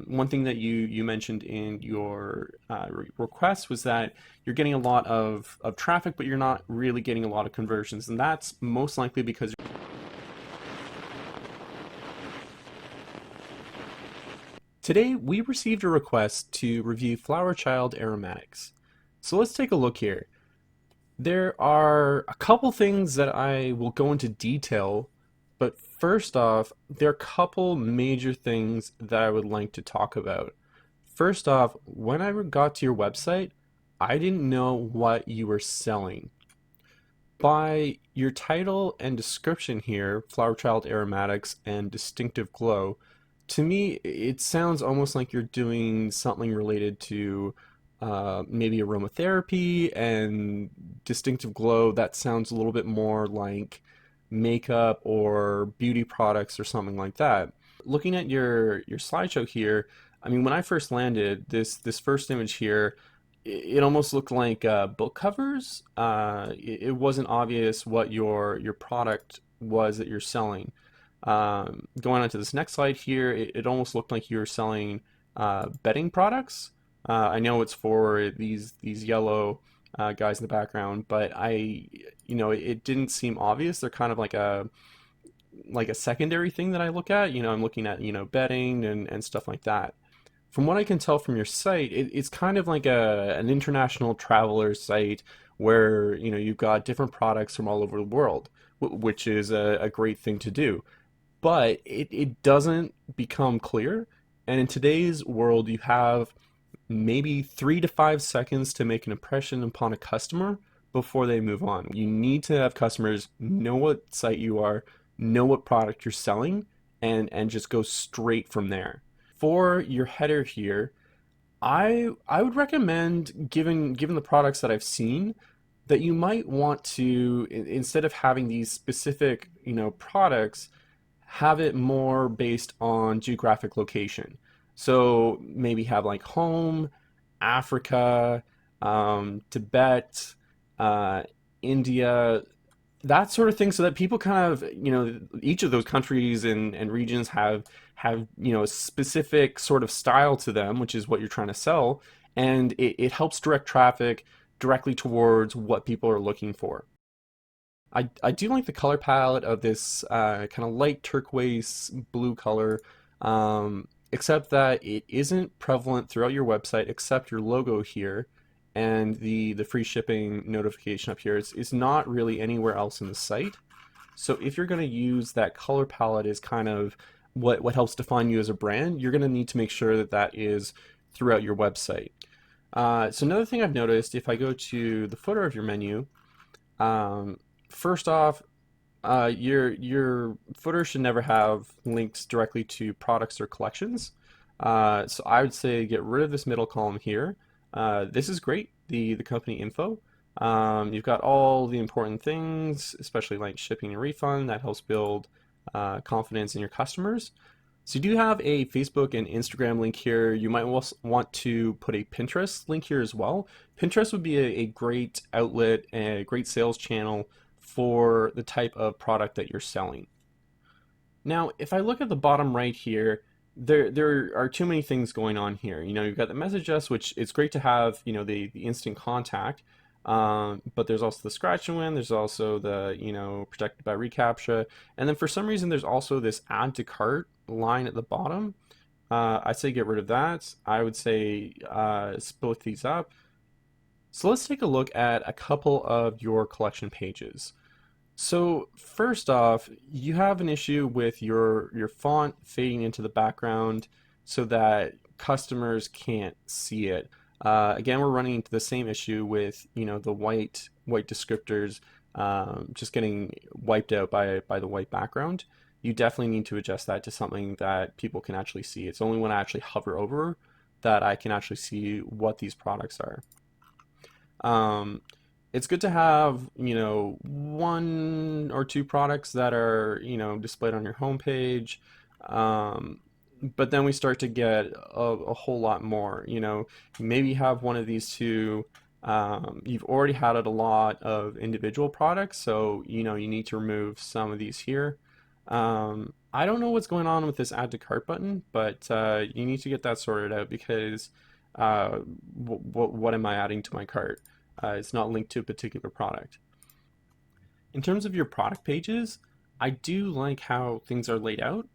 one thing that you mentioned in your request was that you're getting a lot of traffic, but you're not really getting a lot of conversions, and that's most likely because today we received a request to review Flower Child aromatics. So let's take a look here. There are a couple things that I will go into detail, but first off, there are a couple major things that I would like to talk about. First off, when I got to your website, I didn't know what you were selling. By your title and description here, Flower Child Aromatics and Distinctive Glow, to me, it sounds almost like you're doing something related to maybe aromatherapy, and Distinctive Glow, that sounds a little bit more like makeup or beauty products or something like that. Looking at your slideshow here, I mean, when I first landed, this first image here, it almost looked like book covers. It wasn't obvious what your product was that you're selling. Going on to this next slide here, it almost looked like you were selling bedding products. I know it's for these yellow guys in the background, but it didn't seem obvious. They're kind of like a secondary thing that I look at. I'm looking at bedding and stuff like that. From what I can tell from your site, it's kind of like an international traveler site where you've got different products from all over the world, which is a great thing to do. But it doesn't become clear. And in today's world, you have maybe 3 to 5 seconds to make an impression upon a customer before they move on. You need to have customers know what site you are, know what product you're selling, and just go straight from there. For your header here, I would recommend, given the products that I've seen, that you might want to, instead of having these specific products, have it more based on geographic location. So maybe have like home, Africa, Tibet, uh, India, that sort of thing, so that people kind of, each of those countries and regions have a specific sort of style to them, which is what you're trying to sell, and it helps direct traffic directly towards what people are looking for. I do like the color palette of this kind of light turquoise blue color, except that it isn't prevalent throughout your website except your logo here, and the free shipping notification up here is not really anywhere else in the site. So if you're going to use that color palette as kind of what helps define you as a brand, you're going to need to make sure that that is throughout your website. So another thing I've noticed, if I go to the footer of your menu, um, first off, your footer should never have links directly to products or collections. So I would say get rid of this middle column here. This is great, the company info. You've got all the important things, especially like shipping and refund. That helps build confidence in your customers. So you do have a Facebook and Instagram link here. You might also want to put a Pinterest link here as well. Pinterest would be a great outlet, a great sales channel for the type of product that you're selling. Now, if I look at the bottom right here, there are too many things going on here. You've got the message us, which it's great to have, the instant contact. But there's also the scratch and win. There's also the, protected by reCAPTCHA. And then for some reason, there's also this add to cart line at the bottom. I'd say get rid of that. I would say split these up. So let's take a look at a couple of your collection pages. So first off, you have an issue with your font fading into the background so that customers can't see it. Again, we're running into the same issue with the white descriptors just getting wiped out by the white background. You definitely need to adjust that to something that people can actually see. It's only when I actually hover over that I can actually see what these products are. Um, it's good to have, one or two products that are, displayed on your homepage. Um, but then we start to get a whole lot more, maybe have one of these two. You've already had it a lot of individual products, so, you need to remove some of these here. I don't know what's going on with this add to cart button, but you need to get that sorted out because what am I adding to my cart? It's not linked to a particular product. In terms of your product pages, I do like how things are laid out.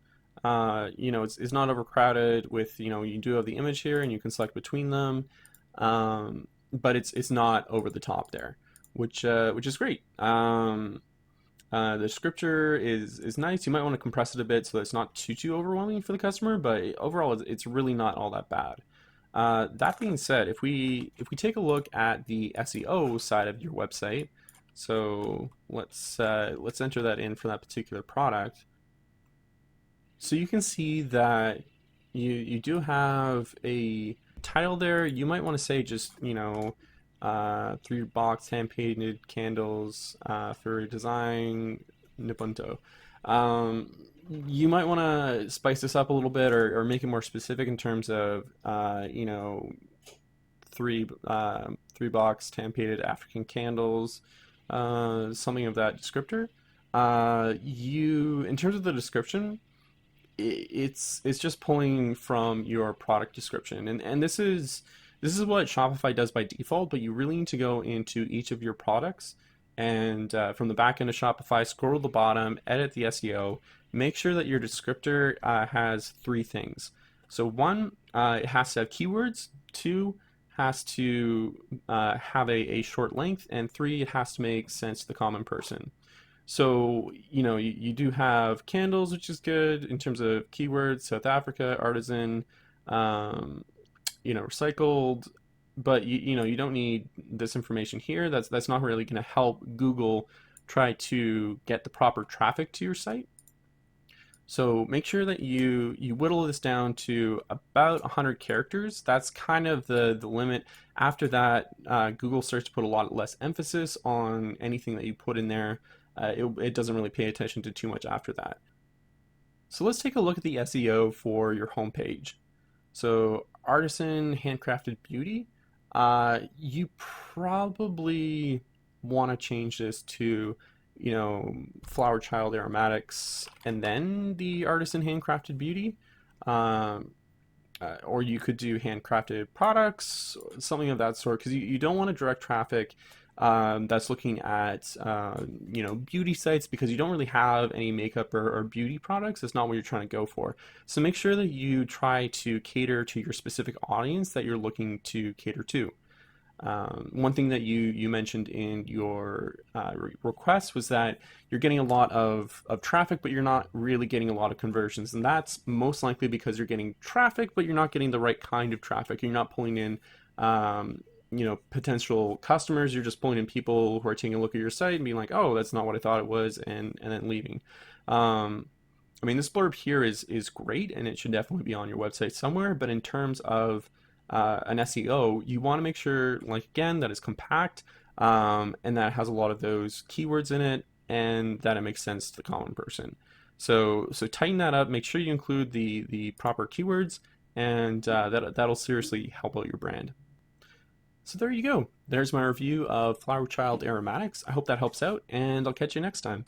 It's not overcrowded with, you do have the image here and you can select between them, but it's not over the top there, which is great. The scripture is nice. You might want to compress it a bit so that it's not too overwhelming for the customer, but overall it's really not all that bad. That being said, if we take a look at the SEO side of your website, so let's enter that in for that particular product. So you can see that you do have a title there. You might want to say just, 3 box hand painted candles for design Nibunto. Um, you might want to spice this up a little bit or make it more specific in terms of, 3 box hand painted African candles, something of that descriptor. In terms of the description, it's just pulling from your product description, and this is what Shopify does by default, but you really need to go into each of your products and from the back end of Shopify, scroll to the bottom, edit the SEO, make sure that your descriptor has 3 things. So one, it has to have keywords. Two, has to have a short length, and three, it has to make sense to the common person. So, you do have candles, which is good in terms of keywords, South Africa, artisan, um, recycled, but you don't need this information here. That's not really going to help Google try to get the proper traffic to your site. So make sure that you whittle this down to about 100 characters. That's kind of the limit. After that, Google starts to put a lot less emphasis on anything that you put in there. It doesn't really pay attention to too much after that. So let's take a look at the SEO for your homepage. So artisan handcrafted beauty, you probably want to change this to, flower child aromatics and then the artisan handcrafted beauty. Um, or you could do handcrafted products, something of that sort, because you don't want to direct traffic that's looking at beauty sites because you don't really have any makeup or beauty products. That's not what you're trying to go for. So make sure that you try to cater to your specific audience that you're looking to cater to. One thing that you mentioned in your request was that you're getting a lot of traffic, but you're not really getting a lot of conversions. And that's most likely because you're getting traffic, but you're not getting the right kind of traffic. You're not pulling in, potential customers. You're just pulling in people who are taking a look at your site and being like, oh, that's not what I thought it was, and then leaving. Um, I mean, this blurb here is great, and it should definitely be on your website somewhere. But in terms of an SEO, you want to make sure, like again, that it's compact and that it has a lot of those keywords in it, and that it makes sense to the common person. So tighten that up. Make sure you include the proper keywords, and that'll seriously help out your brand. So there you go. There's my review of Flower Child Aromatics. I hope that helps out, and I'll catch you next time.